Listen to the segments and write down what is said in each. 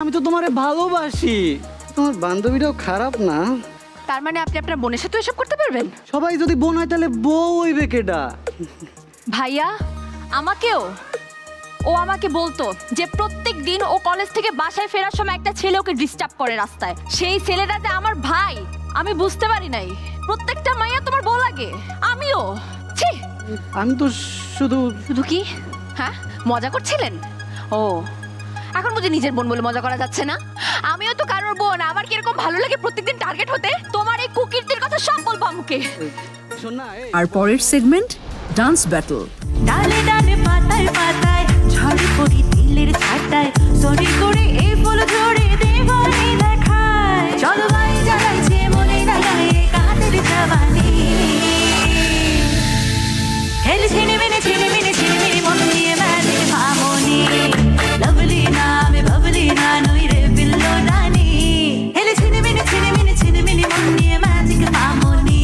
আমি তো তোমারে ভালোবাসি। তোমার বান্ধবীরাও খারাপ না। তার মানে আপনি আপনার বোনের সাথে এসব করতে পারবেন? সবাই যদি বোন হয় তাহলে বউ হইবে কেডা? ভাইয়া আমাকেও ও আমাকে বলতো যে প্রত্যেক দিন ও কলেজ থেকে বাসায় ফেরার সময় একটা ছেলে ওকে ডিস্টার্ব করে রাস্তায়। সেই ছেলেটা যে আমার ভাই আমি বুঝতে পারি নাই। প্রত্যেকটা মাইয়া তোমার বউ লাগে। আমিও ছি। আমি তো শুধু শুধু কি হ্যাঁ মজা করছিলেন? ও এখন বুঝি নিজের বোন বলে মজা করা যাচ্ছে না? আমিও তো কারোর বোন। আমার কিরকম ভালো লাগে প্রত্যেকদিন টার্গেট হতে। তোমার এই কুকীর্তির কথা সব বলবো আমাকে। শোন না। আর পরের সেগমেন্ট ডান্স ব্যাটল। ডালে ডালে পাতায় পাতায় ঝড় পড়ি তিলের ছাটায় সরি করে এই ফুল ঝরে দেবারে দেখায় চলো ভাই জ্বালাইছে মনে লাগায় কাঁদের জবানি খেলে ছিনে মেনে মন দিয়ে মেলে ভামনি লাভলি না আমি ভাবলি না নই রে বিল্লো নানি খেলে ছিনে মেনে মন দিয়ে ম্যাজিক ভামনি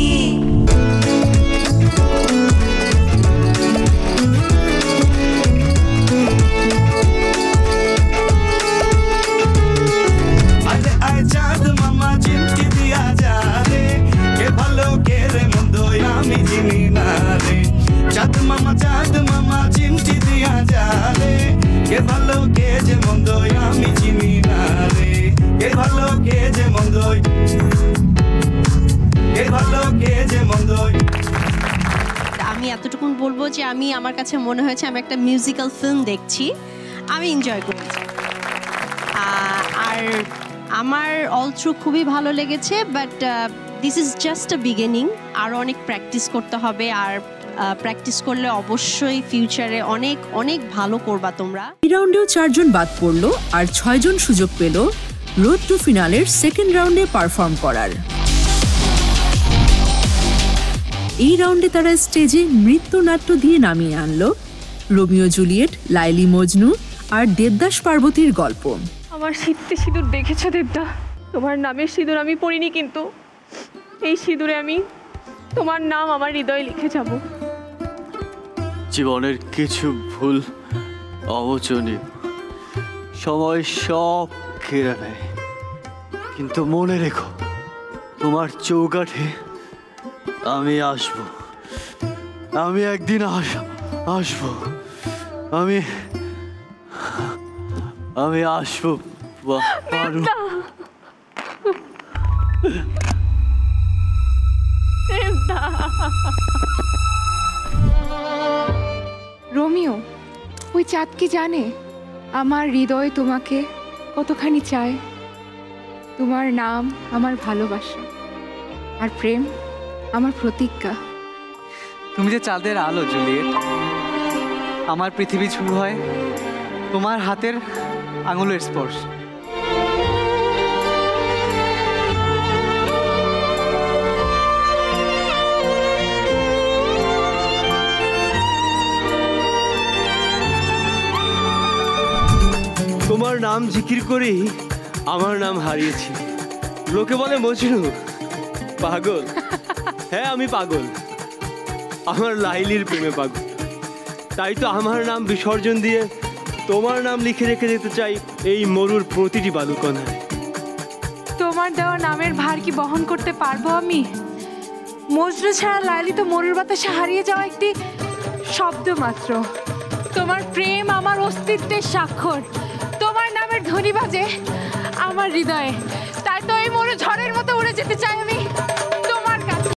আমি এতটুকু বলবো যে আমি আমার কাছে মনে হয়েছে আমি একটা মিউজিক্যাল ফিল্ম দেখছি। আমি এনজয় করেছি আর আমার অল থ্রু খুবই ভালো লেগেছে। But this is just a beginning. আরও অনেক প্র্যাকটিস করতে হবে। আর প্র্যাকটিস করলে অবশ্যই ফিউচারে অনেক অনেক ভালো করবা তোমরা। এই রাউন্ডেও 4 জন বাদ পড়লো আর 6 জন সুযোগ পেল রোড টু ফিনালের সেকেন্ড রাউন্ডে পারফর্ম করার। এই রাউন্ডে তারা স্টেজে নৃত্যনাট্য দিয়ে নামিয়ে আনলো রোমিও জুলিয়েট, লাইলি মজনু আর দেবদাস পার্বতীর গল্প। আমার শীতে সিঁদুর দেখেছো দেবদা? তোমার নামের সিঁদুর আমি পড়িনি, কিন্তু এই সিঁদুরে আমি তোমার নাম আমার হৃদয়ে লিখে যাব। জীবনের কিছু ভুল অমোচনীয়, সময় সব কেড়ে নেয়, কিন্তু মনে রেখো তোমার চৌকাঠে আমি আসব। আমি একদিন আসবো। আমি আসবো পারু। রোমিও, ওই চাঁদ কি জানে আমার হৃদয় তোমাকে কতখানি চায়? তোমার নাম আমার ভালোবাসা, আর প্রেম আমার প্রতিজ্ঞা। তুমি যে চাঁদের আলো জুলিয়েট। আমার পৃথিবী শুরু হয় তোমার হাতের আঙুলের স্পর্শ। তোমার নাম জিকির করেই আমার নাম হারিয়েছি। লোকে বলে মজনু পাগল। হ্যাঁ আমি পাগল, আমার লাইলির প্রেমে পাগল। তাই তো আমার নাম বিসর্জন দিয়ে তোমার নাম লিখে রেখে যেতে চাই এই মরুর প্রতিটি বালুকণায়। তোমার দেওয়া নামের ভার কি বহন করতে পারবো আমি? মজনু ছাড়া লাইলি তো মরুর বাতাসে হারিয়ে যাওয়া একটি শব্দ মাত্র। তোমার প্রেম আমার অস্তিত্বের স্বাক্ষর। তোমার নামের ধ্বনি বাজে আমার হৃদয়ে। তাই তো এই মরু ঝড়ের মতো উড়ে যেতে চাই আমি